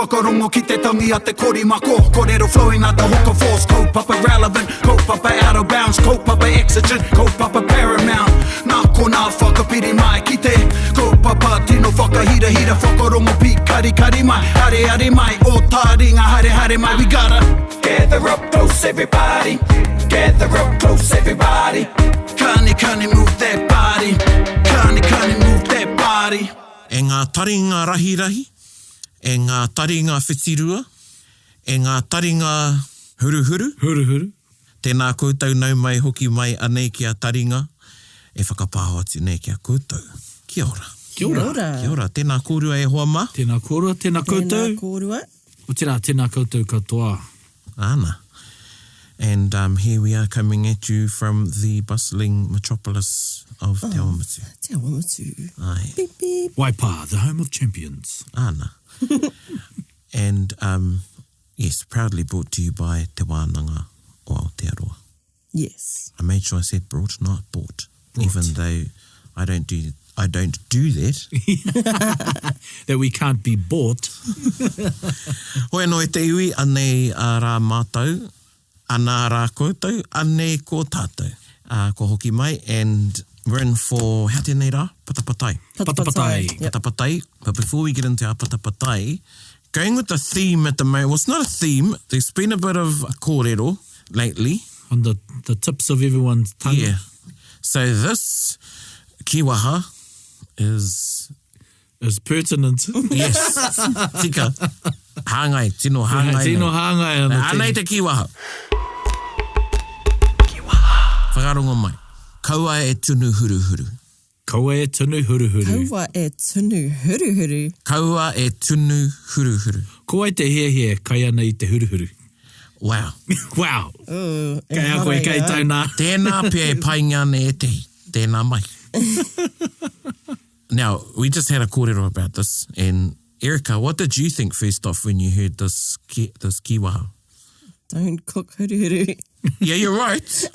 whakarongo ki te tangi a te korimako. Kōrero flowing out the hook of force. Kaupapa relevant, kaupapa out of bounds, kaupapa exigent, kaupapa paramount. Nā ko nā whakapiri mai ki te kaupapa tino whakahira hira whakarongo pi kari kari mai. Hare hare mai, o Taringa hare hare mai. We gotta gather up close everybody, gather up close everybody. Kani move that body, kani move that body. E ngā taringa rahirahi, e ngā taringa whitirua, e ngā taringa huruhuru. Huruhuru. Tēnā koutou nau mai hoki mai anei ki a taringa, e whakapāho atu nei ki a koutou. Kia ora. Kia ora. Kia ora. Tēnā kōrua e hoa mā. Tēnā kōrua, tēnā koutou. Tēnā kōrua. O tērā, tēnā koutou katoa. Ana. And here we are coming at you from the bustling metropolis of Te Awamutu. Te Awamutu. Ai. Beep, beep. Waipa, the home of champions. Ana. And yes, proudly brought to you by Te Wānanga o Aotearoa. Yes. I made sure I said brought, not bought. Even though I don't do that. That we can't be bought. Hoi anō e te iwi, anei rā mātou, ana rā koutou, anei ko tātou. Ko hoki mai, and we're in for, how tēnei rā? Patapatai. Patapatai. Yep. Patapatai. But before we get into our patapatai, going with the theme at the moment, well, it's not a theme, there's been a bit of kōrero lately. On the tips of everyone's tongue. Yeah. So this kiwaha is pertinent. yes, tika, hāngai, tino hāngai. Tino hāngai. Anei te kiwaha. Whakarongo mai. Kaua e tunu huruhuru. Kaua e tunu huruhuru. Kaua e tunu huruhuru. Kaua e tunu huruhuru. Ko ai te hea kai ana i te huruhuru. Wow. Wow. Oh, Kai a koe kei tauna. Tēnā pia e painga ne e te. Tēnā mai. Now, we just had a kōrero about this. And Erica, what did you think first off when you heard this kiwaha? Don't cook huruhuru. Yeah, you're right.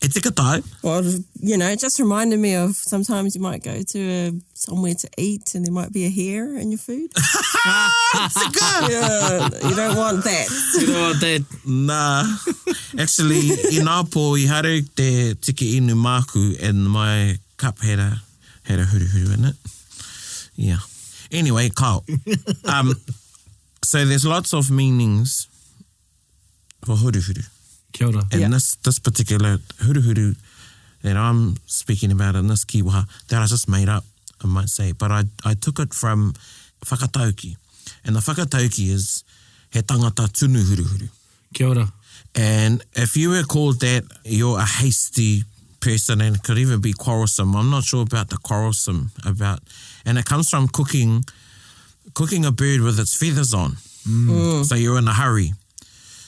E tika tai. Well, you know, it just reminded me of sometimes you might go to somewhere to eat and there might be a hair in your food. Tika! Yeah, you don't want that. You know what that? Nah. Actually, I ngā pō I haru te tiki inu māku and my cup had a huruhuru in it. Yeah. Anyway, Kyle. So there's lots of meanings for huruhuru. Kia ora. And this particular huruhuru that I'm speaking about in this kiwaha, that I just made up, I might say. But I took it from whakatauki. And the whakatauki is he tangata tunu huruhuru. Kia ora. And if you were called that, you're a hasty person and it could even be quarrelsome. I'm not sure about the quarrelsome and it comes from cooking a bird with its feathers on. So you're in a hurry.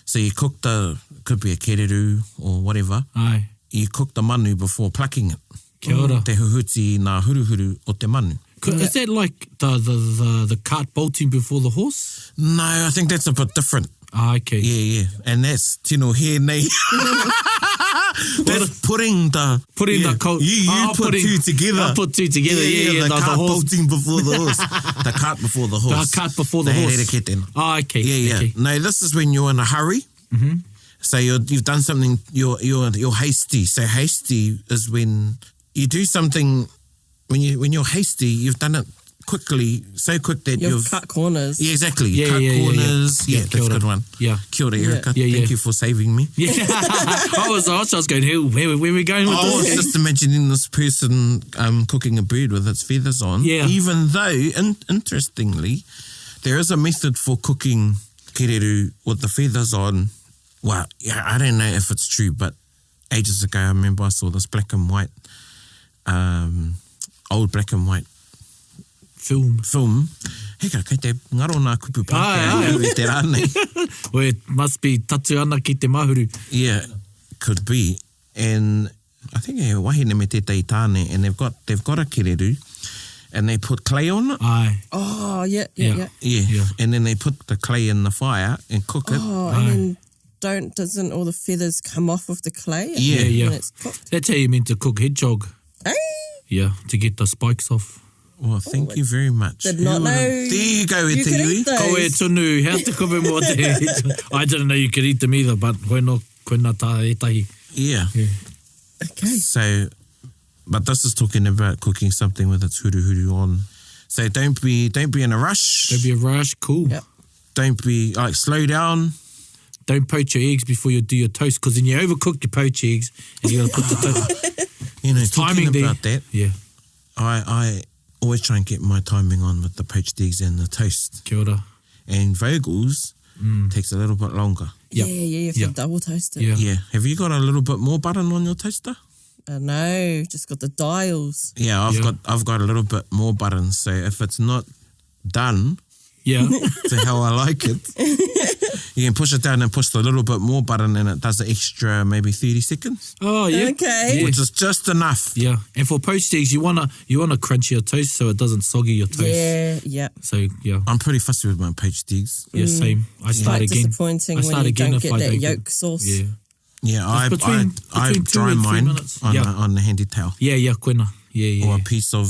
So you cook could be a kereru or whatever. Aye. You cook the manu before plucking it. Kia ora. Te huhuti ngā huruhuru o te manu. Is that like the cart bolting before the horse? No, I think that's a bit different. Ah, okay. Yeah. And that's tino he nei. That's putting the coat. You put two together. I put two together. Yeah. The cart horse. bolting before the horse. The cart before the horse. The cart before the horse. Ah, okay. Yeah. Okay. No, this is when you're in a hurry. Mm-hmm. So you've done something. You're hasty. So hasty is when you do something. When you're hasty, you've done it quickly, so quick that you've cut corners. Yeah, exactly. Yeah, cut corners. Yeah, that's a good one. Yeah. Kia ora, Erica. Yeah. Thank you for saving me. Yeah. I was going, where are we going with I was this? just imagining this person cooking a bird with its feathers on. Yeah. Even though, interestingly, there is a method for cooking kereru with the feathers on. Well, yeah, I don't know if it's true, but ages ago I remember I saw this black and white, old black and white film. Heka, kei te ngaro nā kupu Pākehā te rānei. Well, it must be tatu ana ki te mahuru. Yeah, could be. And I think e wahine me tētai tāne, and they've got a kereru, and they put clay on it. Aye. Oh, yeah. Yeah. And then they put the clay in the fire and cook it. Oh, and then doesn't all the feathers come off of the clay? Yeah. When it's cooked? That's how you meant to cook hedgehog. Hey? Yeah, to get the spikes off. Well, thank you very much. Did not know. There you go, You Te could Iwi. eat those. Ko e tunu, how te kope mua te I didn't know you could eat them either, but koina tā e tahi. Yeah. Okay. So, but this is talking about cooking something with its huruhuru on. So don't be in a rush. Don't be a rush, cool. Yep. Don't be slow down. Don't poach your eggs before you do your toast, because then you overcook your poached eggs and you got to put the toast. Talking timing about there. that, Yeah. I always try and get my timing on with the poached eggs and the toast. Kia ora. And Vogels takes a little bit longer. Yep. Yeah, you have to double toast it. Yeah. Yeah. Have you got a little bit more button on your toaster? No, just got the dials. Yeah, I've got a little bit more button. So if it's not done Yeah. to how I like it, you can push it down and push the little bit more button, and it does the extra maybe 30 seconds, Oh, yeah. Okay. Yeah. which is just enough. Yeah. And for poached eggs, you wanna crunch your toast so it doesn't soggy your toast. Yeah. So yeah. I'm pretty fussy with my poached eggs. Yeah, same. I start Quite again. disappointing I when start you again don't if get I that don't yolk sauce. Yeah. Yeah, I between 2 dry and 3 mine minutes. on, Yeah. on the handy towel. Yeah, yeah, koina. Yeah, Or yeah. a piece of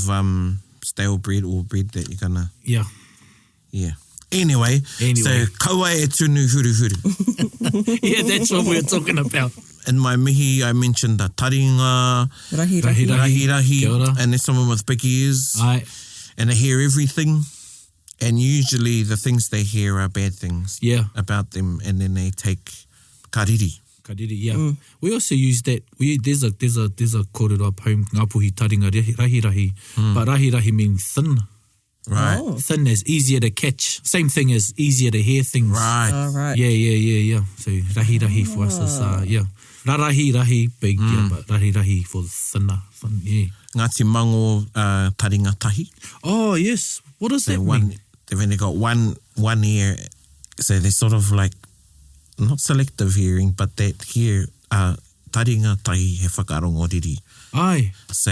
stale bread or bread that you're gonna, Yeah. yeah. Anyway, so kaua e tunu huruhuru. Yeah, that's what we're talking about. In my mihi, I mentioned the taringa, Rahi, Rahi, rahi. rahi, Kia ora. and there's someone with big ears, Aye. and they hear everything, and usually the things they hear are bad things Yeah. about them, and then they take kariri. Kariri, yeah. We also use that. There's a kōrero poem, Ngāpuhi Taringa rahi rahi. But rahi rahi means thin. Right, Oh, Thin is easier to catch. Same thing as easier to hear things. right. all right. Yeah. So rahi rahi for us is, yeah. Rarahi, big, yeah, but rahi rahi for thinner. Thin, yeah. Ngāti mango taringa tahi. Oh, yes. What does that mean? They've only got one ear, so they're sort of like, not selective hearing, but that hear taringa tahi he whakarongo. Aye. So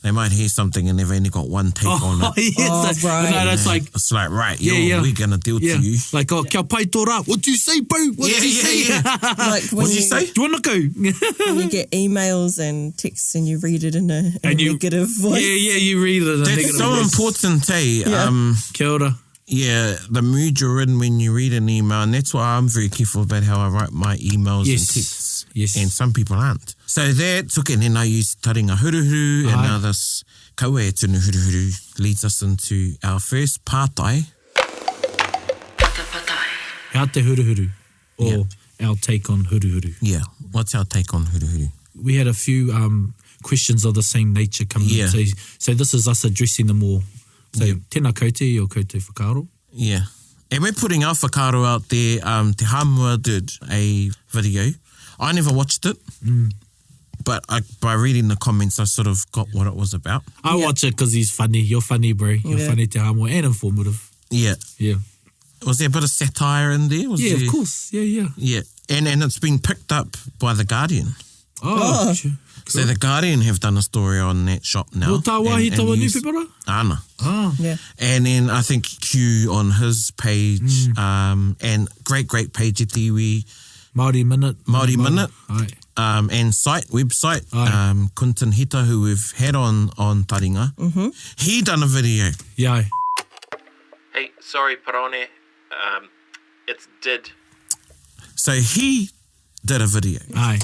they might hear something and they've only got one take on it. Yes. right. No, that's like, It's like, right, Yeah. we're going to deal yeah. to you. Like, oh, kia pai tō rā. What do you say, bro? What do you say? Like when What'd you say? Do you want to go? when you get emails and texts and you read it in a negative voice. Yeah, you read it in a That's negative so voice. important, eh? Yeah. Kia ora. Yeah, the mood you're in when you read an email, and that's why I'm very careful about how I write my emails Yes. and texts. Yes. And some people aren't. So that took it, and then I used taringa huruhuru, and Aye. now this kaua e tunu huruhuru leads us into our first pātai. Patapatai. How te huruhuru. Or Yeah. our take on huruhuru. Yeah, what's our take on huruhuru? We had a few questions of the same nature come Yeah. in. So this is us addressing them all. So Yeah. tēnā koutou o koutou whakaaro. Yeah. And we're putting our whakaaro out there. Te Hamua did a video. I never watched it, but by reading the comments, I sort of got what it was about. I watch it because he's funny. You're funny, bro. You're Yeah. funny te hamo and informative. Yeah. Yeah. Was there a bit of satire in there? Was Yeah, there? of course. Yeah. Yeah. And it's been picked up by The Guardian. Oh. Oh. So The Guardian have done a story on that shop now. No tā wāhi and tawa used- newspapera? Ana. Ah. Yeah. And then I think Q on his page, and great page e te iwi, Māori Minute. Māori Minute. Aye. And website, Aye. Kuntin Hita, who we've had on Taringa. He done a video. Yeah. Hey, sorry, Parone. It's did. So he did a video. Aye.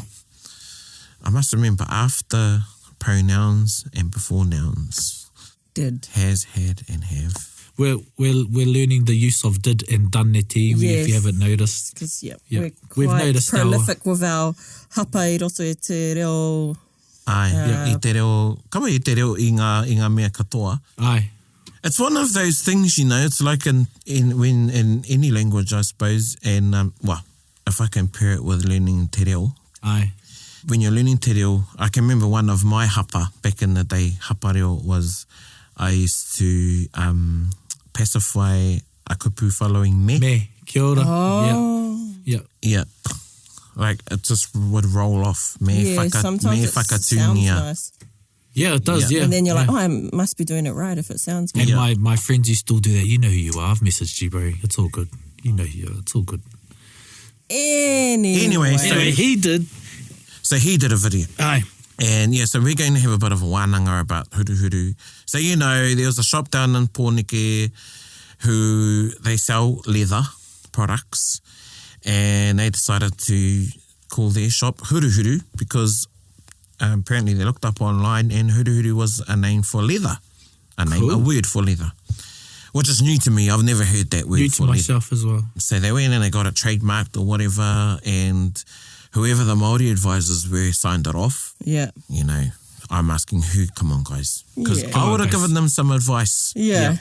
I must remember after pronouns and before nouns. Did. Has, had, and have. We're learning the use of did and done ne te iwi, if you Yes. haven't noticed. Because, Yeah. we're We've quite noticed our- prolific with our hapa I roto e te reo. Ai, I te reo, kawa I te reo I ngā mea katoa. Aye. It's one of those things, you know, it's like in any language, I suppose, and, if I compare it with learning te reo, Aye. when you're learning te reo, I can remember one of my hapa back in the day, hapa reo, was I used to pacify a kupu following me. Me. Kia ora. Oh. Yeah. Yeah. Like, it just would roll off. Me Yeah, sometimes it sounds whakatūngia. nice. Yeah, it does, yeah. And then you're like, Yeah. oh, I must be doing it right if it sounds And good. my friends used to still do that. You know who you are. I've messaged you, bro. It's all good. You know who you are. It's all good. Anyway. Anyway, so- Anyway, he did. So he did a video. Aye. And yeah, so we're going to have a bit of a wānanga about huruhuru. So, you know, there was a shop down in Pōneke who they sell leather products, and they decided to call their shop Huruhuru because apparently they looked up online and huruhuru was a name for leather, a word for leather, which is new to me. I've never heard that word New for to myself as well. So they went and they got it trademarked or whatever, and whoever the Māori advisors were signed it off. Yeah. You know, I'm asking who? Come on, guys. Because Yeah. I would have given them some advice. Yeah.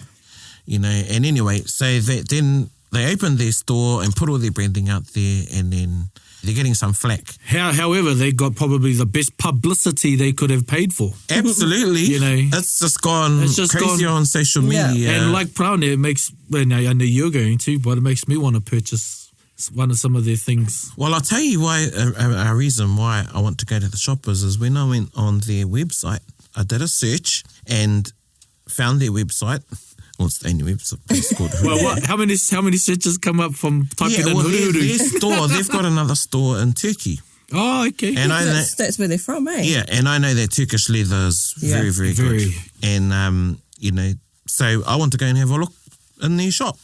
You know, and anyway, so then they opened their store and put all their branding out there, and then they're getting some flack. However, they got probably the best publicity they could have paid for. Absolutely. You know, it's just gone crazy on social Yeah. media. And like Praone, it makes, well, I know you're going to, but it makes me want to purchase some of their things. Well, I'll tell you why. A reason why I want to go to the shop is when I went on their website, I did a search and found their website. Well, it's the only website called Huruhuru. Well, how many searches come up from typing in their Huruhuru? store, they've got another store in Turkey. Oh, okay. And I know, That's where they're from, eh? yeah, and I know that Turkish leather is very, very good. And, you know, so I want to go and have a look in their shop.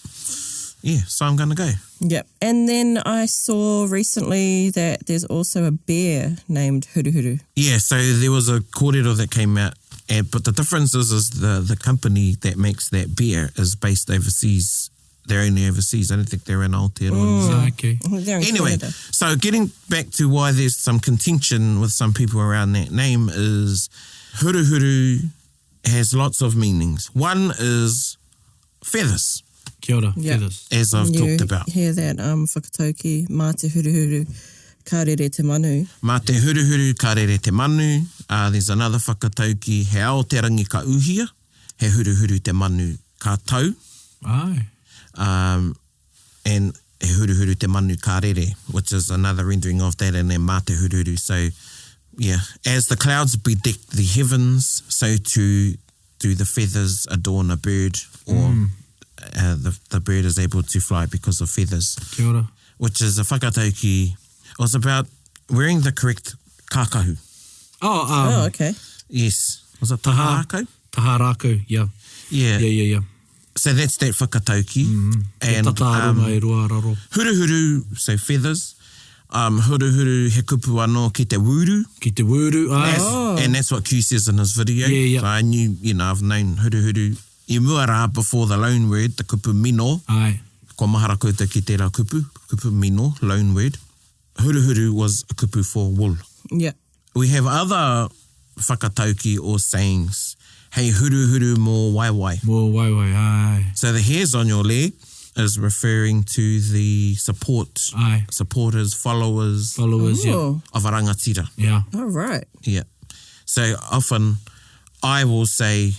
Yeah, so I'm going to go. Yep. And then I saw recently that there's also a bear named Huruhuru. Yeah, so there was a kōrero that came out, but the difference is the company that makes that beer is based overseas. They're only overseas. I don't think they're in Aotearoa. Okay. They're in Anyway, Canada. so getting back to why there's some contention with some people around that name is huruhuru has lots of meanings. One is feathers, Kia ora, Yeah. feathers. as I've You talked about. hear that whakatauki, mā te huruhuru, ka rere te manu. Mā te huruhuru ka rere te manu. There's another whakatauki, he ao te rangi ka uhia, he huruhuru te manu ka tau. Ai. And he huruhuru te manu ka rere, which is another rendering of that, and then mā te huruhuru. So, yeah, as the clouds bedeck the heavens, so too do the feathers adorn a bird, or the bird is able to fly because of feathers, Kia ora. which is a whakatauki. It was about wearing the correct kākahu. Oh, okay. Yes. Was it taharako? Taharako, yeah. Yeah. Yeah. So that's that whakatauki. And Tata aruma e rua raro. huruhuru, so feathers. Huruhuru he kupu anō ki te wuru. Ki te wuru, ai. And that's what Q says in his video. Yeah. So I knew, I've known huruhuru i mua rā before the loan word, the kupu mino. Ai. Ko mahara koutou ki tērā kupu mino, loan word. Huruhuru was a kupu for wool. Yeah. We have other whakatauki or sayings. Hei huruhuru mō waiwai. Mō waiwai, ai. So the hairs on your leg is referring to the support, Ai. supporters, followers Followers, Oh, of a rangatira. yeah. all right. Yeah. So often I will say,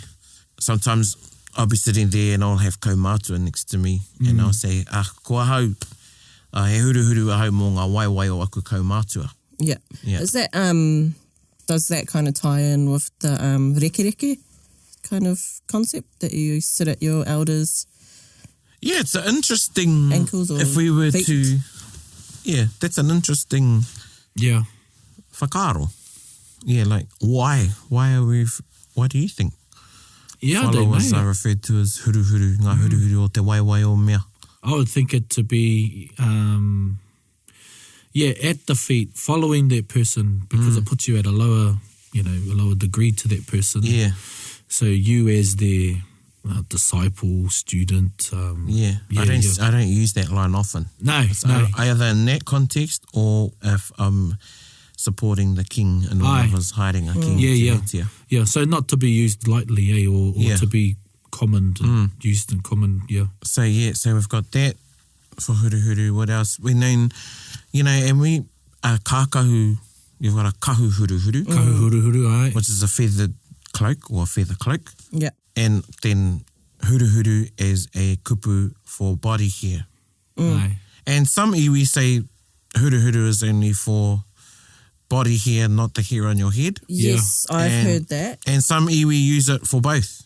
sometimes I'll be sitting there and I'll have kaumātua next to me and I'll say, kua hau, he huruhuru ahau mō ngā waiwai o aku kaumātua. Yeah. Yeah. Is that does that kind of tie in with the rekereke kind of concept that you sit at your elders? Yeah, it's an interesting... Ankles or if we were feet. to... Yeah, that's an interesting Yeah. whakaaro. Yeah, like, why? Why do you think Yeah, I don't followers know. are referred to as huruhuru, ngā huruhuru o te waiwai o mea? I would think it to be, at the feet, following that person, because it puts you at a lower degree to that person. Yeah, So you as their disciple, student. yeah. I don't use that line often. No, So no. either in that context or if I'm supporting the king and when I was hiding a king. Yeah. Te Aotea. Yeah, so not to be used lightly, or Yeah. to be common, used in common, yeah. So we've got that for huruhuru. What else? We know, and we kākahu, you've got a kahu huruhuru, Kahuruhuru, ai. which is a feathered cloak or a feather cloak. Yeah. And then huruhuru is a kupu for body hair. Ai. And some iwi say huruhuru is only for body hair, not the hair on your head. Yes, I've And- heard that. And some iwi use it for both.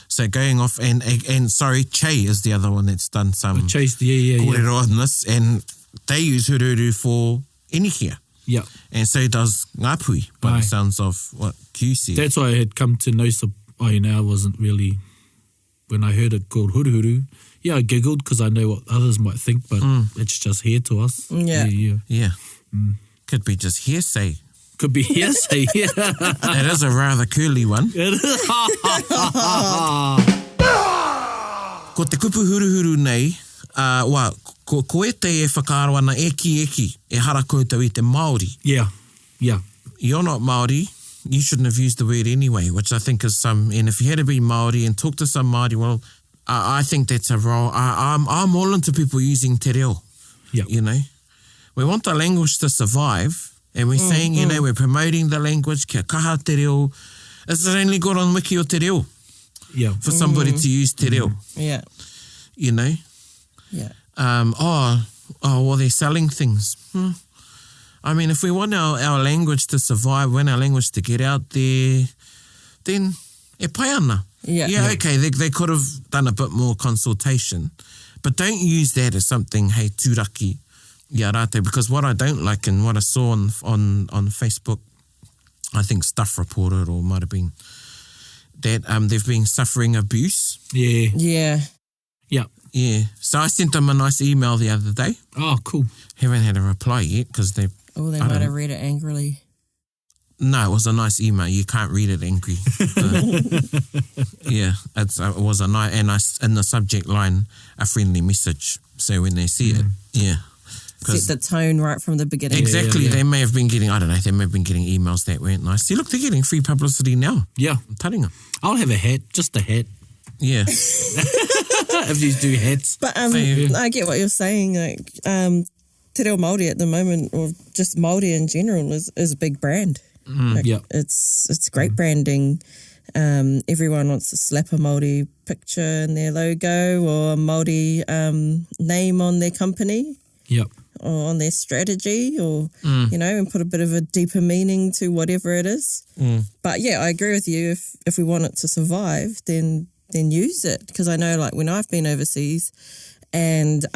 So going off, and sorry, Che is the other one that's done I some chased, yeah. kōrero on this, and they use huruhuru for any hair. Yeah. And so does Ngāpui, by Aye. the sounds of what Q said. That's why I had come to know, I wasn't really, when I heard it called huruhuru, yeah, I giggled because I know what others might think, but it's just here to us. Yeah. Yeah. Could be just hearsay. Could be hearsay, yeah. It is a rather curly one. Ko te kupu huruhuru nei, ko e te e whakaaro ana eki e hara koutou I te Māori. Yeah, yeah. You're not Māori, you shouldn't have used the word anyway, which I think is and if you had to be Māori and talk to some Māori, well, I think that's a role. I'm all into people using te reo, Yeah. you know. We want the language to survive, and we're saying, you know, we're promoting the language, kia kaha te reo. Is it only good on wiki o te reo? Yeah. For somebody to use te reo, Yeah. you know. Yeah. Well, they're selling things. I mean, if we want our language to survive, want our language to get out there, then e pai ana. Yeah. Okay, they could have done a bit more consultation, but don't use that as something, hey, tūraki, ia rātou, because what I don't like and what I saw on Facebook, I think Stuff reported or might have been, that they've been suffering abuse. Yeah. Yeah. Yeah. Yeah. So I sent them a nice email the other day. Oh, cool. Haven't had a reply yet because they... Oh, they I might don't- have read it angrily. No, it was a nice email. You can't read it angry. Yeah, it was a nice... And in the subject line, a friendly message. So when they see it, yeah. Set the tone right from the beginning. Exactly. yeah. They may have been getting, I don't know, they may have been getting emails that weren't nice. See, look, they're getting free publicity now. Yeah. Taringa. I'll have a hat, just a hat. Yeah. If you do hats. But yeah. I get what you're saying. Like, te reo Māori at the moment, or just Māori in general, is a big brand. Like, Yeah. It's great branding. Everyone wants to slap a Māori picture in their logo or a Māori name on their company Yep. or on their strategy, or you know, and put a bit of a deeper meaning to whatever it is. But yeah, I agree with you. If we want it to survive, then use it, because I know, like, when I've been overseas, and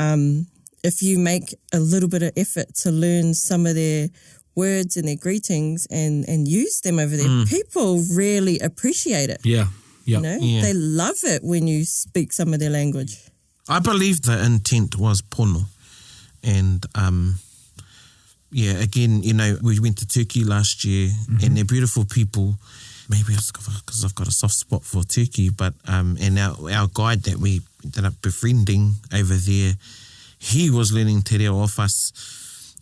if you make a little bit of effort to learn some of their words and their greetings and use them over there, people really appreciate it. Yeah. Yeah. You know, Yeah. they love it when you speak some of their language. I believe the intent was pono. And, yeah, again, you know, we went to Turkey last year and they're beautiful people. Maybe it's because I've got a soft spot for Turkey, but and our guide that we ended up befriending over there, he was learning te reo off us.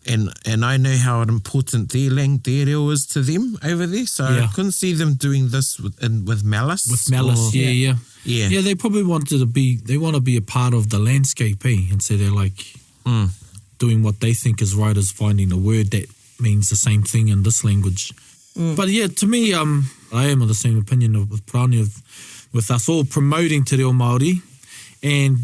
And I know how important their reo is to them over there, so I couldn't see them doing this with malice. With malice, or- yeah. Yeah. Yeah, they probably want to be a part of the landscape, eh? And so they're like doing what they think is right, is finding a word that means the same thing in this language. But yeah, to me, I am of the same opinion with Prani, with us all promoting te reo Māori, and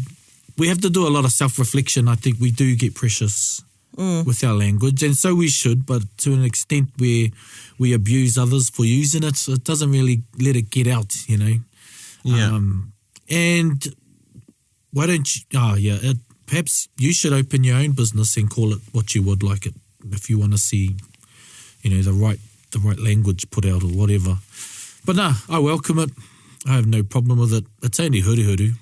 we have to do a lot of self-reflection. I think we do get precious with our language, and so we should, but to an extent where we abuse others for using it, it doesn't really let it get out, you know. Yeah. And why don't you, perhaps you should open your own business and call it what you would like it, if you want to see, you know, the right language put out or whatever. But no, I welcome it. I have no problem with it. It's only huruhuru.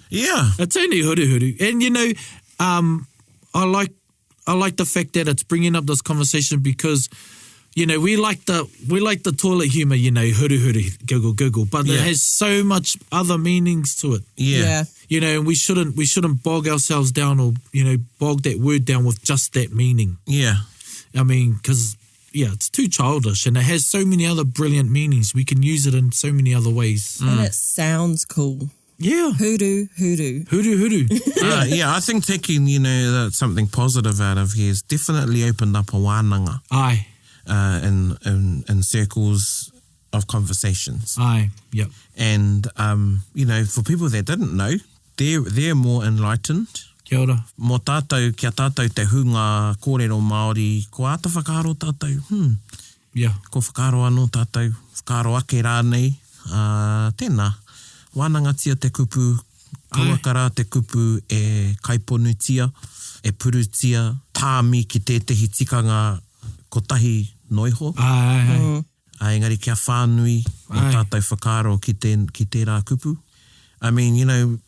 Yeah. It's only huruhuru. And, you know, I like the fact that it's bringing up this conversation because, you know, we like the toilet humour, you know, huruhuru, giggle, but it has so much other meanings to it. Yeah. You know, and we shouldn't bog ourselves down, or, you know, bog that word down with just that meaning. Yeah. I mean, because, yeah, it's too childish, and it has so many other brilliant meanings. We can use it in so many other ways. And it sounds cool. Yeah. Hoodoo. Huru. Yeah, I think taking, you know, something positive out of here has definitely opened up a wānanga Aye. in circles of conversations. Aye. Yep. And, you know, for people that didn't know, they're more enlightened. Kia ora. Mō tātou, kia tātou te hunga kōrero Māori, ko āta whakaaro tātou. Yeah. Ko whakaaro anō tātou, whakaaro ake rānei. Tēnā, wānanga tia te kupu, Kawakara te kupu e kaiponutia, e purutia, tāmi ki tētahi tikanga kotahi noiho. Ai. Engari kia whānui o Ai. tātou whakaro ki tērā kupu. I mean, you know,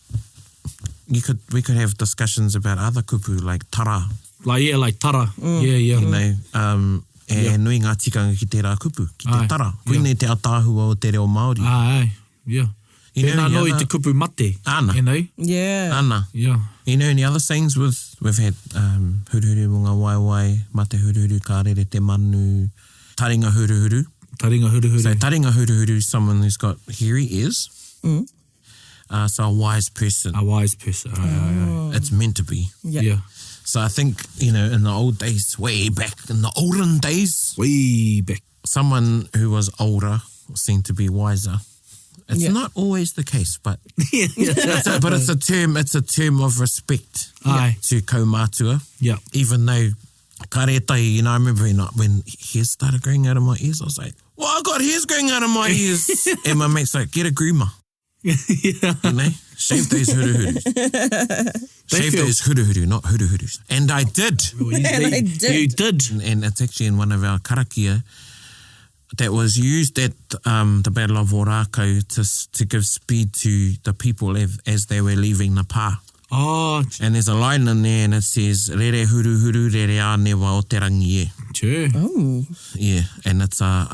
we could have discussions about other kupu like tara, Like tara. Yeah. you know, nui ngā tikanga ki tērā kupu, ki te Ai. tara. Koinei te atahua o te reo Māori. Ai. Yeah. You know, Pēnā the no i other- te kupu mate. Ana. You know? Yeah. Ana. Yeah. You know, any other sayings we've had huruhuru mo ngā waiwai, mate huruhuru, kārere te manu, taringa huruhuru. Taringa huruhuru. So taringa huruhuru is someone who's got hairy ears. So a wise person. A wise person. Ai. It's meant to be. Yeah. So I think, you know, in the old days, way back in the olden days, Way back. someone who was older seemed to be wiser. It's Yeah. not always the case, but Yeah. but it's a term of respect Aye. to kaumātua. Yeah. Even though karetai, you know, I remember when hairs started growing out of my ears, I was like, well, I got hairs growing out of my ears. And my mate's like, get a groomer, Yeah. you know, shave those huruhurus. Shave feel- those huruhuru, not huruhurus. And I did. And I did. You did. And it's actually in one of our karakia that was used at the Battle of Ōrākau to give speed to the people as they were leaving the pā. Oh, And there's a line in there and it says, rere huruhuru, rere ānewa o te rangi e. sure. Oh. Yeah, and it's a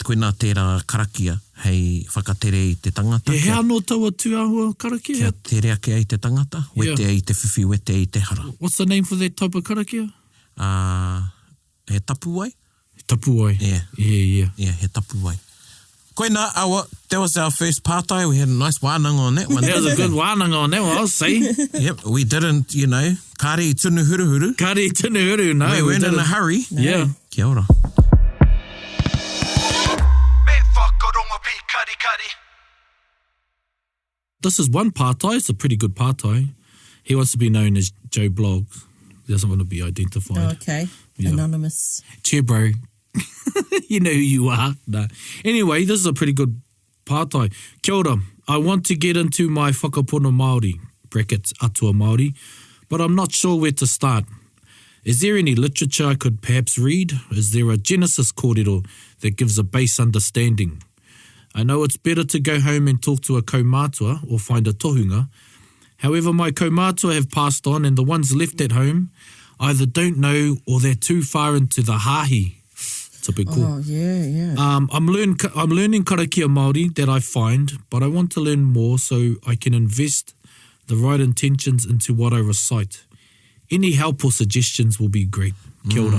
koina tērā karakia hei whakatere i te tangata. He hea no taua tuahua karakia? Kia tere ake ai te tangata, wete Yeah. ai te whiwhi, wete ai te hara. What's the name for that type of karakia? He tapu ai? Tapuai. Yeah. Yeah. Yeah, he tapu ai. Koina, awa, that was our first pātai. We had a nice wānanga on that one. That was a good wānanga on that one, I'll say. Yep, we didn't, you know, kāre i tunu huruhuru. Kari tunu huru, no. We weren't in didn't. a hurry. Yeah. Kia ora. Me whakaronga pi kari kari. This is one pātai. It's a pretty good pātai. He wants to be known as Joe Bloggs. He doesn't want to be identified. Okay. Yeah. Anonymous. Cheer, bro. You know who you are. No. Anyway, this is a pretty good pātai. Kia ora. I want to get into my Whakapono Māori, brackets atua Māori, but I'm not sure where to start. Is there any literature I could perhaps read? Is there a Genesis kōrero that gives a base understanding? I know it's better to go home and talk to a kaumātua or find a tohunga. However, my kaumātua have passed on and the ones left at home either don't know or they're too far into the hāhi. Typical. Oh, yeah. I'm learning karakia Māori that I find, but I want to learn more so I can invest the right intentions into what I recite. Any help or suggestions will be great. Kia ora.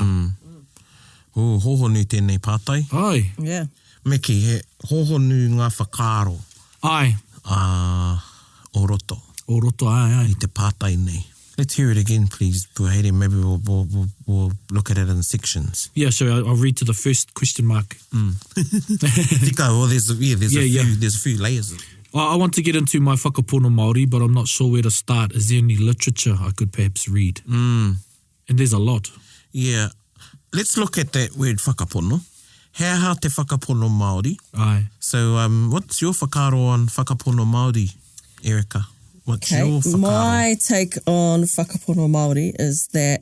O hohonu tēnei pātai. Ai. Yeah. Meki, he hohonu ngā whakaaro Ai. o roto O roto, ai. i te pātai nei. Let's hear it again, please, Puhere. Maybe we'll look at it in sections. Yeah, so I'll read to the first question mark. Tika, well, there's a few layers. I want to get into my Whakapono Māori, but I'm not sure where to start. Is there any literature I could perhaps read? And there's a lot. Yeah. Let's look at that word whakapono. He aha te whakapono Māori. Ai. So, what's your whakaro on whakapono Māori, Erica? What's your whakaro? My take on Whakapono Māori is that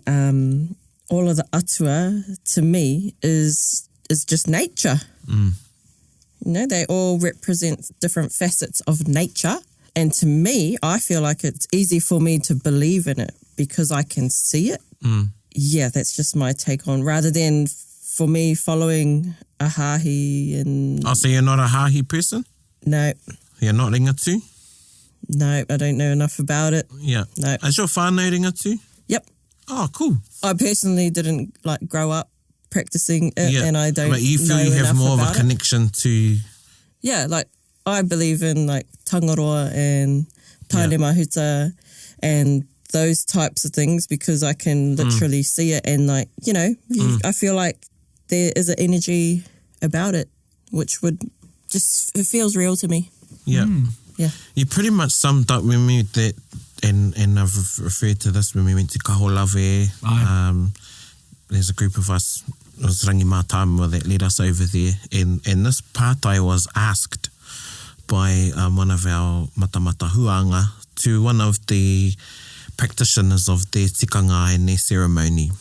all of the atua, to me, is just nature. You know, they all represent different facets of nature. And to me, I feel like it's easy for me to believe in it because I can see it. Yeah, that's just my take on, rather than for me following a hāhi and... Oh, so you're not a hāhi person? No, You're not ringatu? no, I don't know enough about it. Yeah. No. Is your whānau ringatu? Yep. Oh, cool. I personally didn't grow up practicing it, Yeah. and I don't But you feel know you have enough more of about a it. connection to... Yeah, I believe in tangaroa and taone mahuta and those types of things because I can literally see it and I feel like there is an energy about it which would just, it feels real to me. Yeah. Yeah. You pretty much summed up when we went that, and I've referred to this when we went to Kaholave. Aye. There's a group of us, it was Rangi Mātāmua that led us over there, and this pātai was asked by one of our matamata huanga to one of the practitioners of their tikanga and their ceremony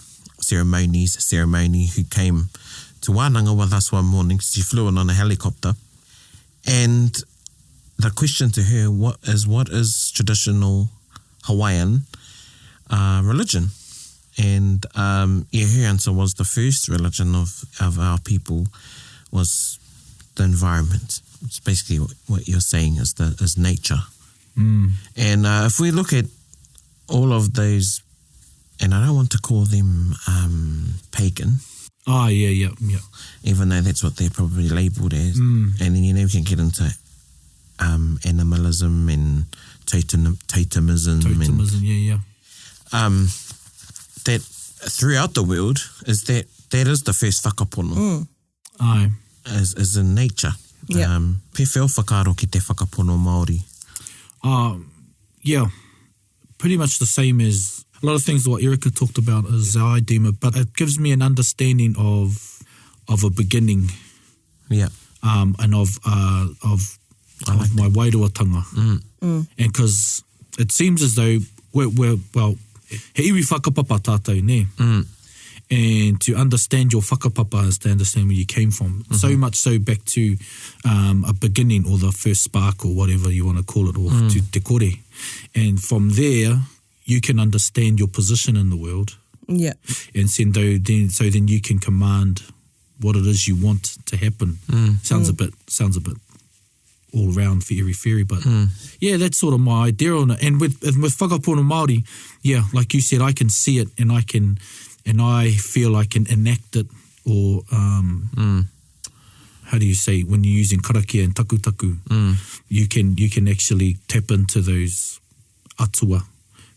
who came to Wānanga with us one morning. She flew in on a helicopter. And the question to her, what is traditional Hawaiian religion? And her answer was the first religion of our people was the environment. It's basically what you're saying is nature. And if we look at all of those, and I don't want to call them pagan. Oh, yeah. Even though that's what they're probably labelled as. And then, we can get into animalism and totemism. Yeah. That throughout the world is that is the first whakapono. Aye. Is in nature. Yeah. Pe wheo whakaaro ki te whakapono Māori? Yeah. Pretty much the same as a lot of things what Erica talked about is our idea, but it gives me an understanding of a beginning. Yeah. And of my wairuatanga. And because it seems as though we're he iwi whakapapa tātou, ne? And to understand your whakapapa is to understand where you came from. So much so back to a beginning or the first spark or whatever you want to call it, or to te kore. And from there, you can understand your position in the world. Yeah. And then you can command what it is you want to happen. Sounds a bit all round fairy, but yeah, that's sort of my idea on it. And with Whakapono Māori, yeah, like you said, I can see it and I feel I can enact it, or how do you say, when you're using karakia and takutaku, you can actually tap into those atua,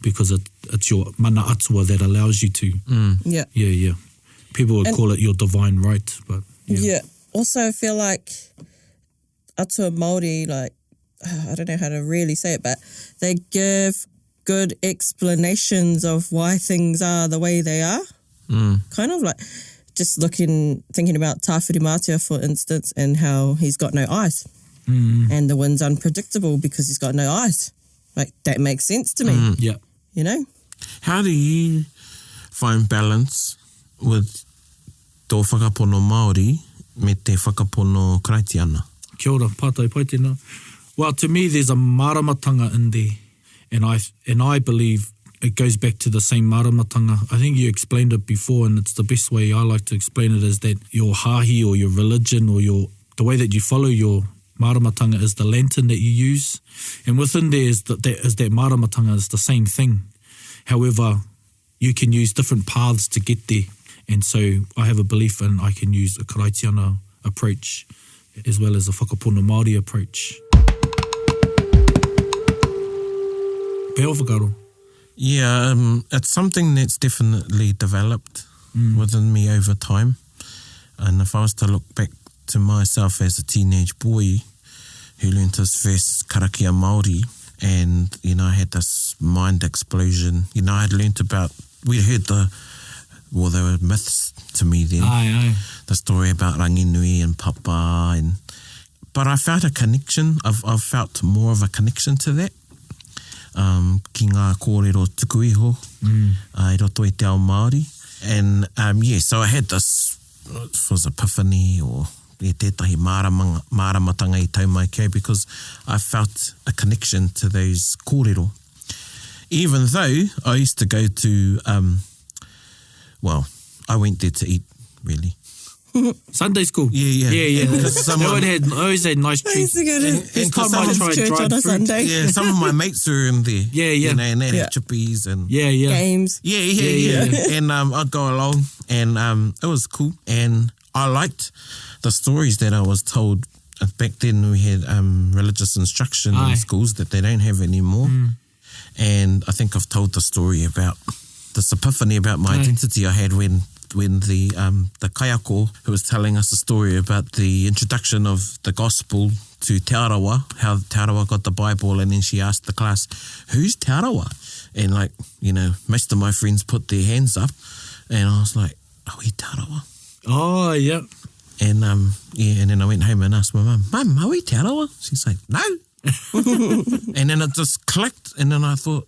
because it's your mana atua that allows you to. Yeah. People would call it your divine right, but yeah. Also, I feel like atua Māori, like, I don't know how to really say it, but they give good explanations of why things are the way they are. Kind of like just thinking about Tāwhiri Mātua, for instance, and how he's got no eyes. And the wind's unpredictable because he's got no eyes. Like, that makes sense to me. Yeah. You know? How do you find balance with tō whakapono Māori me te whakapono Karaitiana? Kia ora, pātai pai tēnā. Well, to me, there's a maramatanga in there, and I believe it goes back to the same maramatanga. I think you explained it before, and it's the best way I like to explain it, is that your hahi or your religion or the way that you follow your maramatanga is the lantern that you use. And within there is that maramatanga is the same thing. However, you can use different paths to get there. And so I have a belief in I can use a Karaitiana approach as well as a Whakapono Māori approach. Peo whakaro? Yeah, it's something that's definitely developed within me over time. And if I was to look back to myself as a teenage boy who learnt his first karakia Māori, and, I had this mind explosion. I had learnt about, we'd heard they were myths to me then. Aye. The story about Ranginui and Papa. But I felt a connection. I've felt more of a connection to that. Ki ngā kōrero tuku iho, I roto i te ao Māori. And so I had this, it was epiphany or tētahi māramatanga i tau mai kei, because I felt a connection to those kōrero. Even though I used to go to, I went there to eat, really. Sunday school? Yeah. I always had nice treats. This time I tried dried on a fruit. Sunday. Yeah, some of my mates were in there. Yeah. And they had chippies and... Games. Yeah. And I'd go along, and it was cool. And I liked the stories that I was told. Back then we had religious instruction in schools that they don't have anymore. And I think I've told the story about this epiphany about my identity I had when the kaiako who was telling us a story about the introduction of the gospel to Te Arawa, how Te Arawa got the Bible, and then she asked the class, who's Te Arawa? And most of my friends put their hands up, and I was like, are we Te Arawa? Oh, yeah. And and then I went home and asked my mum, are we Te Arawa? She's like, no, And then it just clicked, and then I thought,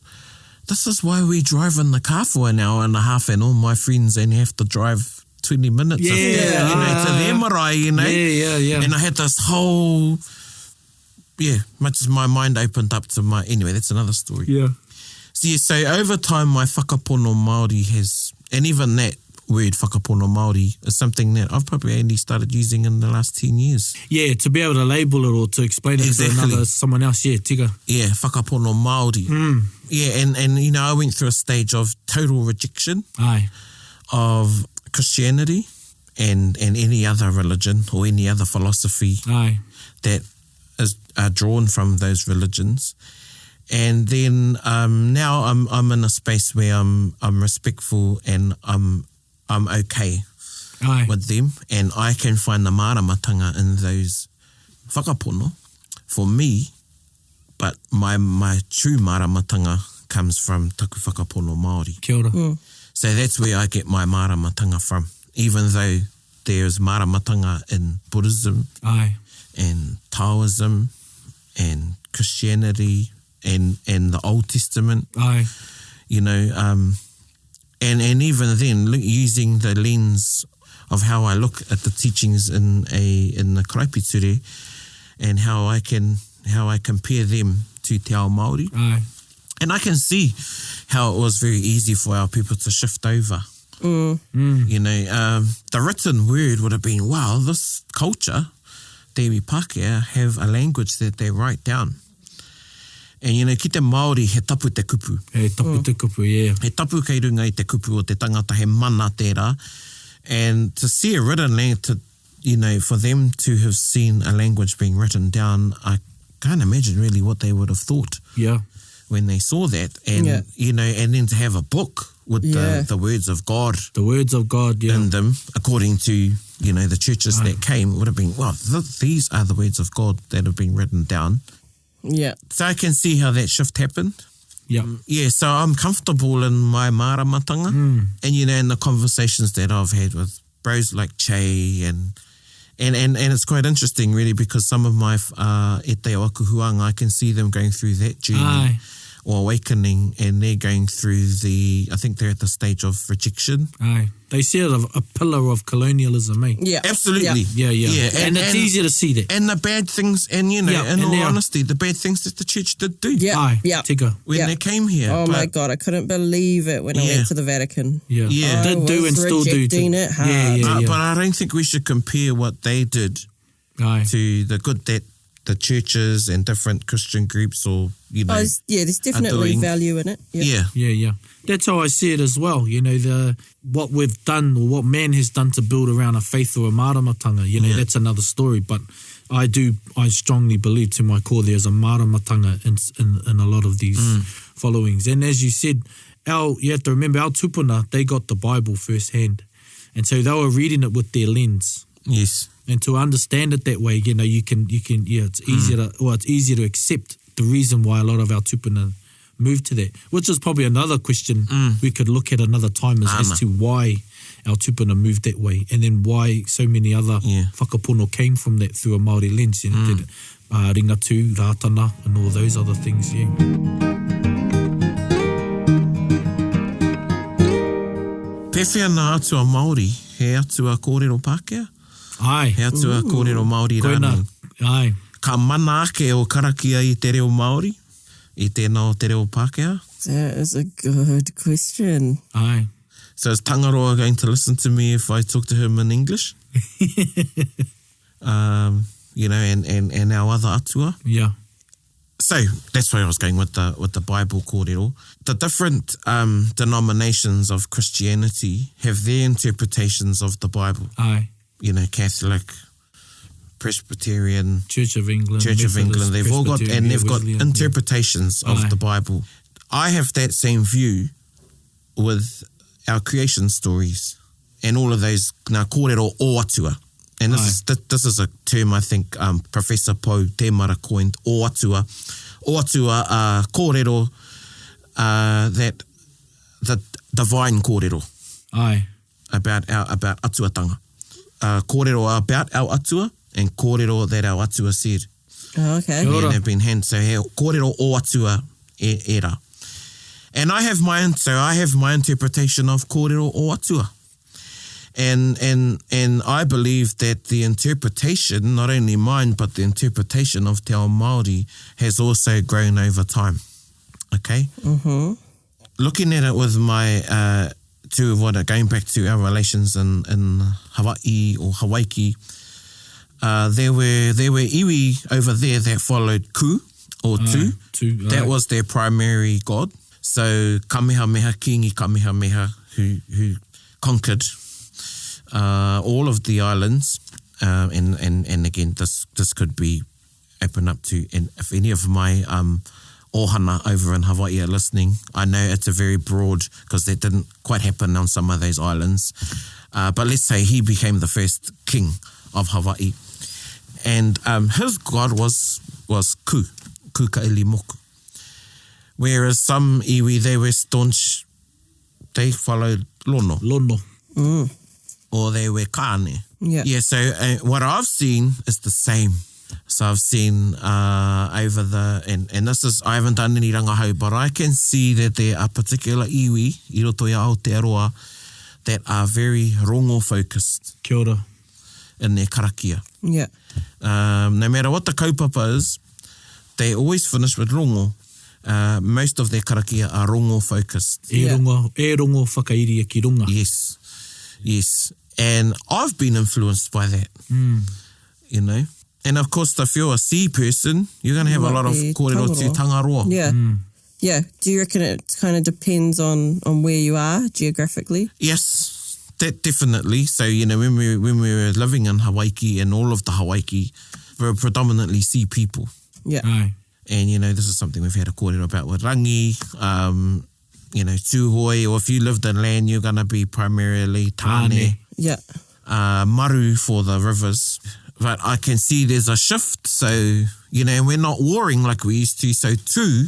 this is why we drive in the car for an hour and a half, and all my friends only have to drive 20 minutes to their marae, Yeah. And I had this whole, much as my mind opened up to my, anyway, that's another story. Yeah. So over time, my whakapono Māori has, and even that word whakapono Māori is something that I've probably only started using in the last 10 years. Yeah, to be able to label it or to explain it to someone else, tika. Yeah, whakapono Māori. Yeah, and you know, I went through a stage of total rejection of Christianity and any other religion or any other philosophy that is drawn from those religions. And then now I'm in a space where I'm respectful and I'm okay with them, and I can find the māramatanga in those whakapono for me, but my true māramatanga comes from taku whakapono Māori. Kia ora. So that's where I get my māramatanga from, even though there's māramatanga in Buddhism and Taoism and Christianity and the Old Testament. You know, and even then, using the lens of how I look at the teachings in the Karapiture and how I compare them to Te Ao Māori. And I can see how it was very easy for our people to shift over. You know, the written word would have been, wow, this culture, Te iwi Pākehā, have a language that they write down. And, you know, ki te Māori, he tapu te kupu. He tapu te kupu, yeah. He tapu kei runga i te kupu o te tangata, he mana tērā. And to see a written language, you know, for them to have seen a language being written down, I can't imagine really what they would have thought when they saw that. And, you know, and then to have a book with the words of God. The words of God, in them, according to, you know, the churches that came, would have been, well, these are the words of God that have been written down. Yeah. So I can see how that shift happened. Yeah, so I'm comfortable in my māramatanga. And, you know, in the conversations that I've had with bros like Che and it's quite interesting really, because some of my e te o akuhuanga, I can see them going through that journey or awakening, and they're going through I think they're at the stage of rejection. They see it as a pillar of colonialism, eh? Yeah. Absolutely. Yeah. And it's easy to see that. And the bad things, and, you know, in all honesty, the bad things that the church did do. Tika. When they came here. Oh my God, I couldn't believe it when I went to the Vatican. Did do and still do. It hard. But I don't think we should compare what they did to the good that the churches and different Christian groups, or, you know, there's definitely value in it. Yeah. That's how I see it as well. You know, what we've done, or what man has done to build around a faith or a māramatanga, you know, that's another story. But I strongly believe to my core there's a māramatanga in a lot of these followings. And as you said, you have to remember, our tupuna, they got the Bible firsthand. And so they were reading it with their lens. Yes. And to understand it that way, you know, it's easier to accept the reason why a lot of our tupuna moved to that, which is probably another question we could look at another time as to why our tupuna moved that way, and then why so many other whakapono came from that through a Māori lens, you know, ringatu, rātana, and all those other things, Pewhia nā atua Māori, he atua kōrero Pākehā? He atua kōrero Māori rānei. Ka mana ake o karakia i te reo Māori, i tēnā o te reo Pākehā? That is a good question. So is Tangaroa going to listen to me if I talk to him in English? You know, and our other atua? Yeah. So that's where I was going with the Bible kōrero. The different denominations of Christianity have their interpretations of the Bible. You know, Catholic, Presbyterian, Church of England, they've all got, and they've got interpretations of the Bible. I have that same view with our creation stories and all of those ngā kōrero o atua. And this is a term I think Professor Pou Temara coined, o atua. O atua kōrero, that the divine kōrero. About atuatanga. Kōrero about our atua, and kōrero that our atua said. Oh, okay. Kia ora. And they've been hand, so he kōrero o atua e rā. And I have my interpretation of kōrero o atua. And I believe that the interpretation, not only mine, but the interpretation of Te Ao Māori has also grown over time. Okay? Mm-hmm. Looking at it with my, going back to our relations in Hawaii or Hawaii, there were iwi over there that followed ku or tu. That was their primary god. So Kamehameha, Kingi Kamehameha, who conquered all of the islands, and again, this could be open up to, and if any of my ohana over in Hawaii are listening, I know it's a very broad, because that didn't quite happen on some of those islands, but let's say he became the first king of Hawaii, and his god was ku kaili moku, whereas some iwi, they were staunch, they followed lono. Or they were kāne. Yeah, so what I've seen is the same. So I've seen over the, and this is, I haven't done any rangahau, but I can see that there are particular iwi, I roto ia Aotearoa, that are very rongo focused. Kia ora. In their karakia. Yeah. No matter what the kaupapa is, they always finish with rongo. Most of their karakia are rongo focused. E rongo whakairia ki runga. Yes. And I've been influenced by that, you know. And of course, if you're a sea person, you're going to have a lot of kōrero te tangaroa. Yeah. Yeah. Do you reckon it kind of depends on where you are geographically? Yes, that definitely. So, you know, when we were living in Hawaii, and all of the Hawaii were predominantly sea people. Yeah. Aye. And, you know, this is something we've had a kōrero about with rangi, you know, tūhoi, or if you lived in land, you're going to be primarily tāne. Yeah. Maru for the rivers. But I can see there's a shift. So, you know, we're not warring like we used to. So tu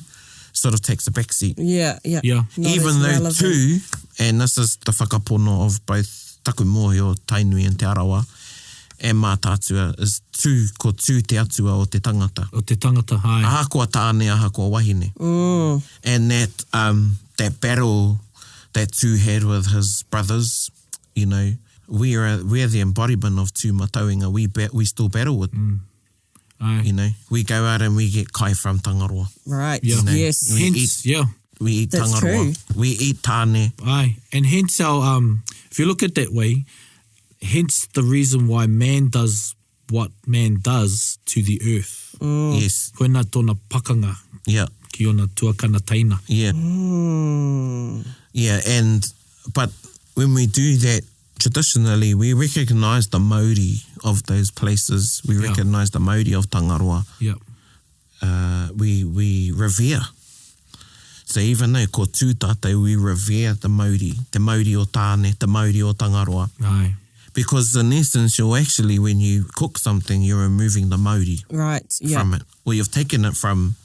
sort of takes a backseat. Yeah. Not even though relevant. tu, and this is the whakapono of both taku mohi o Tainui and Te Arawa, and mā tātua, is tu, ko tu te atua o te tangata. O te tangata, hai. Aha kua tāne, aha kua wahine. And that battle that tu had with his brothers, you know, we're the embodiment of tu matauinga. We still battle with. Aye. You know, we go out and we get kai from tangaroa. Right. Yeah. You know, Yes. We eat That's tangaroa. true. We eat tāne. Aye. And hence our, if you look at it that way, hence the reason why man does what man does to the earth. Yes. Koina tōna pakanga Yeah. ki ona tuakana taina. Yeah. Yeah. But when we do that, traditionally, we recognise the Māori of those places. We recognise the Māori of Tangaroa. Yeah. We revere. So even though ko tūtate, we revere the Māori o tāne, the Māori o Tangaroa. Aye. Because in essence, you're actually, when you cook something, you're removing the Māori from it. Or you've taken it from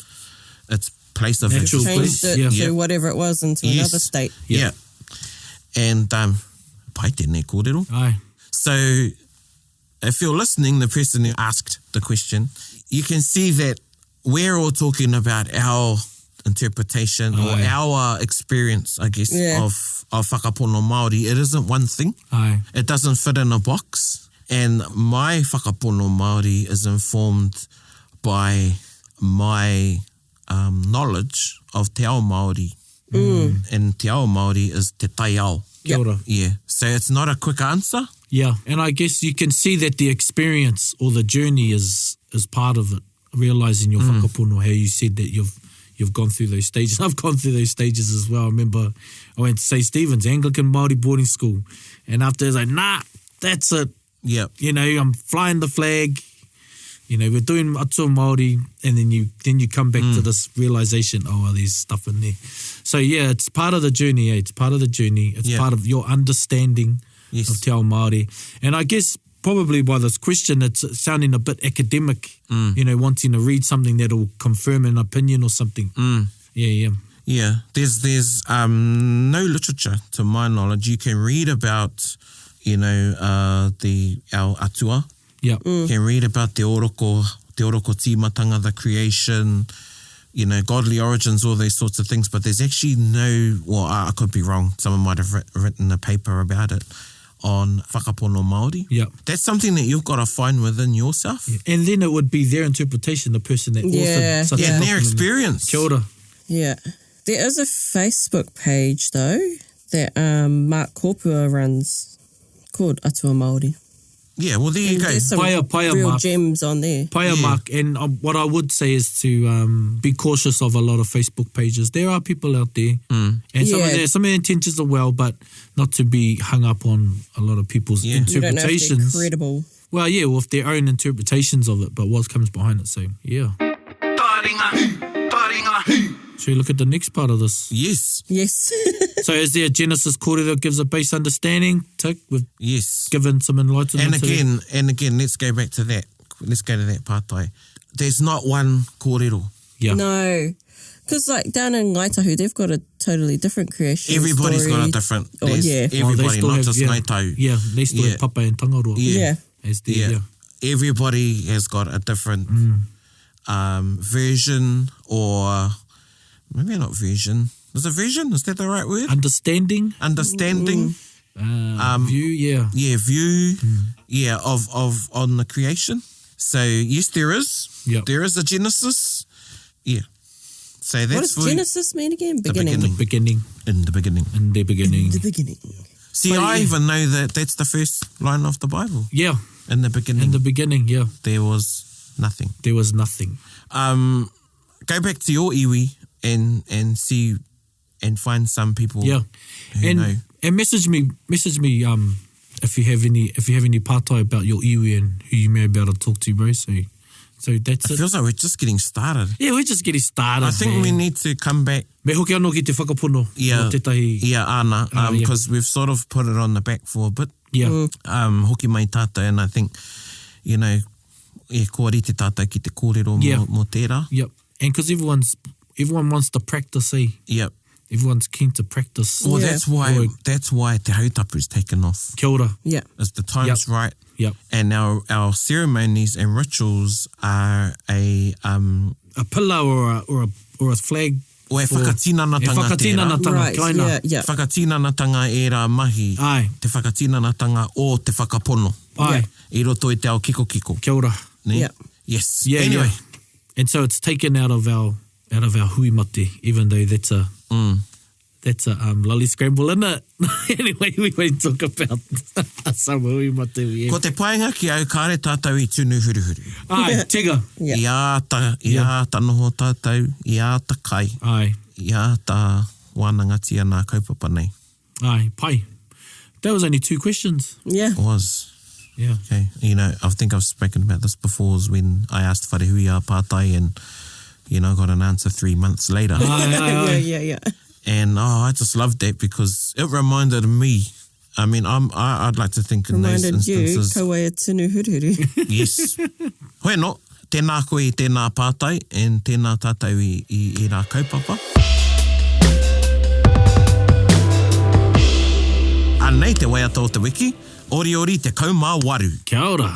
its place of Natural existence. Changed it to whatever it was into another state. Yeah. And pai tēnei kōrero. Aye. So if you're listening, the person who asked the question, you can see that we're all talking about our interpretation or our experience, I guess, of Whakapono Māori. It isn't one thing. Aye. It doesn't fit in a box. And my Whakapono Māori is informed by my knowledge of Te Ao Māori. And Te Ao Māori is Te Tai Ao. Kia ora. Yeah. So it's not a quick answer. Yeah. And I guess you can see that the experience or the journey is part of it. Realising your whakapono, how you said that you've gone through those stages. I've gone through those stages as well. I remember I went to St. Stephen's, Anglican Māori boarding school. And after it's like, nah, that's it. Yeah. You know, I'm flying the flag. You know, we're doing atua Māori, and then you come back to this realisation, there's stuff in there. So yeah, it's part of the journey, It's part of the journey. It's part of your understanding of Te Ao Māori. And I guess probably by this question, it's sounding a bit academic, you know, wanting to read something that'll confirm an opinion or something. Yeah. Yeah, there's no literature, to my knowledge. You can read about, you know, our atua. Yeah. You can read about te oroko te oroko tīmatanga, the creation, you know, godly origins, all those sorts of things, but there's actually no, well, I could be wrong, someone might have written a paper about it on Whakapono Māori. Yep. That's something that you've got to find within yourself. Yeah. And then it would be their interpretation, the person that authored such a and their document. experience. Kia ora. Yeah. There is a Facebook page, though, that Mark Kopua runs called Atua Māori. Yeah, well, there you And go. there's some Paia real Mark. gems on there. Paia Yeah. Mark, and what I would say is to be cautious of a lot of Facebook pages. There are people out there, and some of the intentions are well, but not to be hung up on a lot of people's Yeah. You don't know if they're interpretations. credible. Well, yeah, with their own interpretations of it, but what comes behind it. So, yeah. Taringa. Should we look at the next part of this? Yes, Yes. So, is there a Genesis kōrero gives a base understanding? Tick, we've yes. given some enlightenment. And again, let's go back to that. Let's go to that pātai. There's not one kōrero. Yeah. No. Because like down in Ngaitahu, they've got a totally different creation Everybody's story. got a different. Oh, there's yeah. Well, they Everybody, still not have- just yeah. Ngaitahu. Yeah, they still Yeah. have Papa and Tangaroa. Yeah. As the, Yeah. Everybody has got a different version, or maybe not version. Is it version? Is that the right word? Understanding, Understanding. view, yeah. Yeah, view. Yeah, of on the creation. So yes, there is. Yep. There is a Genesis. Yeah. So What that's does Genesis mean again? Beginning. beginning. Beginning, In the beginning. in the beginning. The beginning. See, I even know that that's the first line of the Bible. Yeah, In the beginning, in the beginning, yeah. there was nothing. There was nothing. Go back to your iwi and see and find some people. Yeah. who know. And message me if you have any pātai about your iwi and who you may be able to talk to, bro. So that's It it. feels like we're just getting started. Yeah, we're just getting started. I think man. we need to come back. Me hoki anō ki te whakapono. Yeah. O tētahi, Yeah, Anna, yeah. because we've sort of put it on the back for a bit. yeah. Hoki mai tātou, and I think, you know, kua rite tātou ki te kōrero Yeah. mo tērā. Yep. And because everyone wants to practice, eh? Yep. Everyone's keen to practice. Well, Yeah. that's why te hautapu's taken off. Kia ora. Yeah. As the time's Yep. right. Yep. And our ceremonies and rituals are a pillar or a flag. o e whakatinanatanga E whakatinanatanga, Right. kaina. Yeah. Yeah. Whakatinanatanga e rā mahi. Ai. Te whakatinanatanga o te whakapono. Ai. I roto i te ao kiko kiko. Kia ora. Ne? Yeah. Yes. Yeah, Anyway. yeah. And so it's taken out of our hui mate, even though that's a lolly scramble, isn't it? Anyway, we won't talk about some hui mate we Ko have. te paenga ki au kāre tātou I tunu huruhuru. Ai, tega. Yeah. Ia ta noho tātou, ia ta kai, Ai, ia ta wānangatia nā kaupapa nei. ai, pai. That was only 2 questions. Yeah. Was. Yeah. Okay. You know, I think I've spoken about this before, was when I asked wharehui a pātai and, you know, got an answer 3 months later. Ai. Yeah. And I just loved that because it reminded me. I mean, I'd like to think in those Reminded you, instances. kaua e tunu huruhuru. Yes. Hoi no, tēnā koe I tēnā pātai and tēnā tātou I rā kaupapa. Anei te waiata o te wiki, ori te kaumā waru. Kia ora.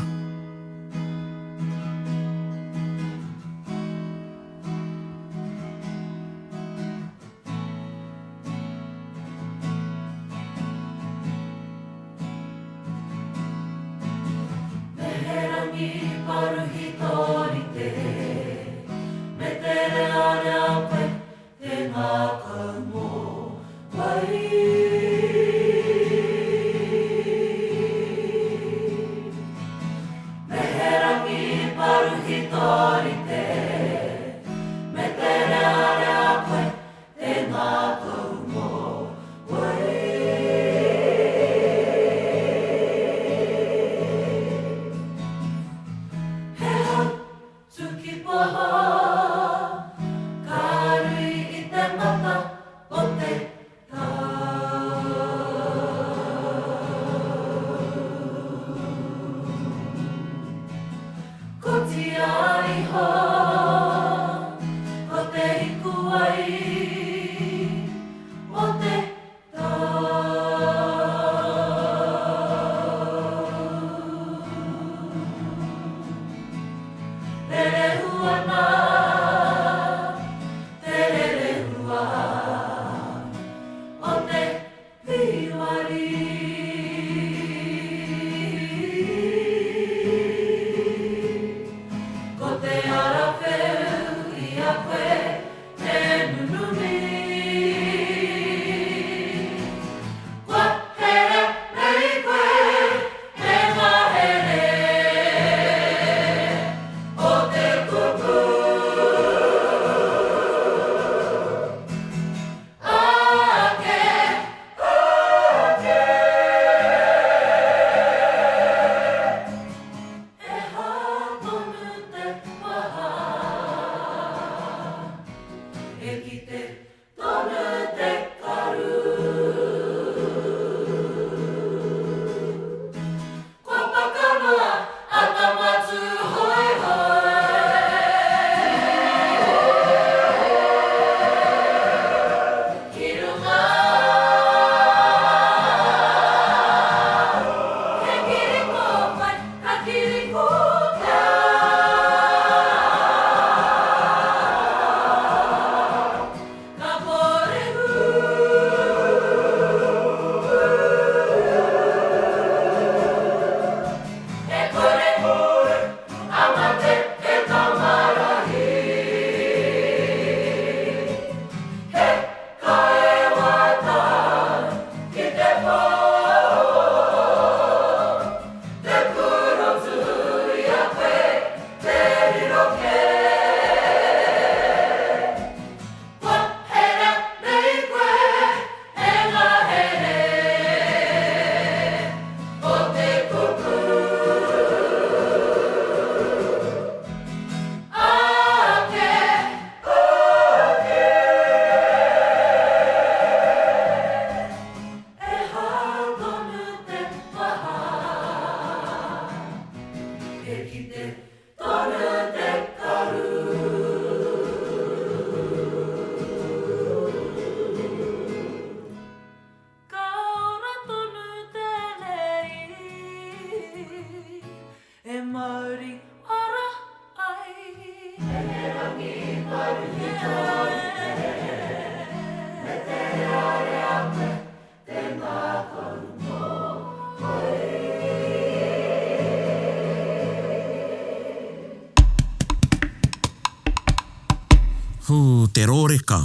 Te rōreka.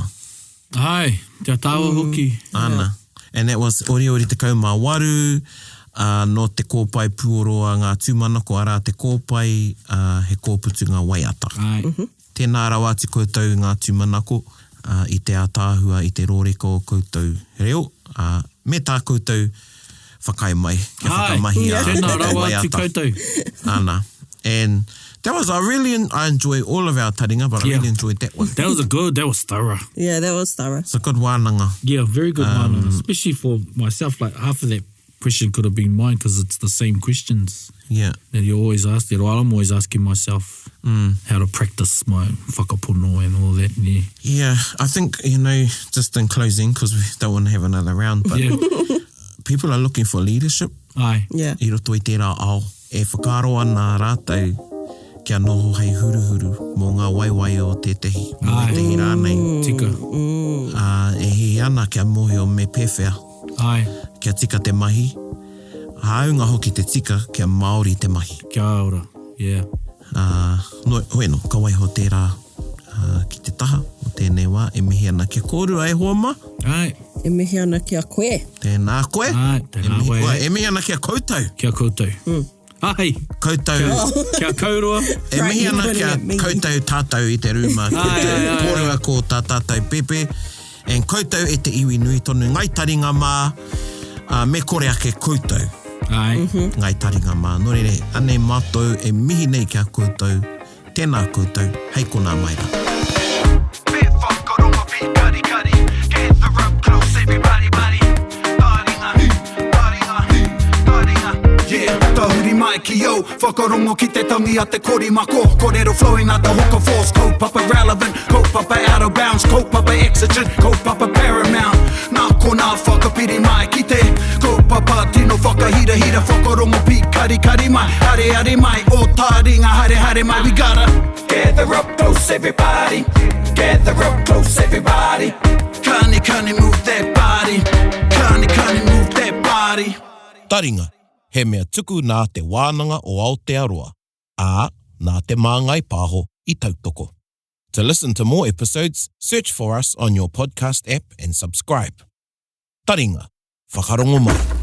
Ai, te tāua hoki. Ana. And that was Ori Te Kaumā Waru, no te kōpai puoroa ngā tūmanako ara te kōpai, he kōputu ngā waiata. Ai. Tēnā rawāti koutou ngā tūmanako, i te ātāhua, i te rōreka o koutou reo, me tā koutou whakai mai, kia whakamahi a Tēnā te rawāti waiata. koutou. Ana. And that was, I enjoy all of our taringa, but I really enjoyed that one. That was thorough. Yeah, that was thorough. It's a good wānanga. Yeah, very good one. Especially for myself, like half of that question could have been mine because it's the same questions Yeah. that you always ask. Well, I'm always asking myself how to practice my whakapono and all that. Yeah. Yeah, I think, just in closing, because we don't want to have another round, but Yeah. people are looking for leadership. Ai. Yeah. I roto i tērā ao. E whakaroa nā rātou kia noho hei huruhuru mō ngā waiwai o tētehi. Mō Ai. tehi rānei. Tika. E hi ana kia mohi o me pewhia. Ai. Kia tika te mahi. Haunga hoki te tika kia Māori te mahi. Kia ora. Yeah. Hoi no, ka waiho tērā ki te taha o tēnei wā. E mihi ana kia kōrua e hoa ma. Ai. E mihi ana kia koe. Tēnā koe. Ai. Tēnā koe. E mihi ana kia koutou. Kia koutou. Ai. Koutou. Kia kaurua. E mihi ana Right, kia you're putting it koutou tātou i te rūma. Koutou kōrua ko tā tātou pepe. En koutou e te iwi nui tonu ngai taringa mā. Me kore ake koutou. Ai. Ngai taringa mā. Nō rere, anei mātou e mihi nei kia koutou. Tēnā koutou. Hei kona maira. Bit whakaronga pi kari kari. Gather up close everybody buddy. Taringa, taringa, taringa. Yeah, tahuri mai ki yo. Whakarongo ki te tangi a te korimako. Korero flowing at the hook force. Kaupapa relevant, kaupapa out of bounds. Kaupapa exigent, kaupapa paramount. Nā kona whakapiri mai ki te kaupapa tino whakahira hira. Whakarongo pi kari kari mai. Hare hare mai, o taringa hare hare mai. We gotta gather up close everybody. Gather up close everybody. Kani kani move that body. Kani kani move that Taringa, he mea tuku nā te wānanga o Aotearoa, ā nā te māngai pāho I tautoko. To listen to more episodes, search for us on your podcast app and subscribe. Taringa, whakarongo mai.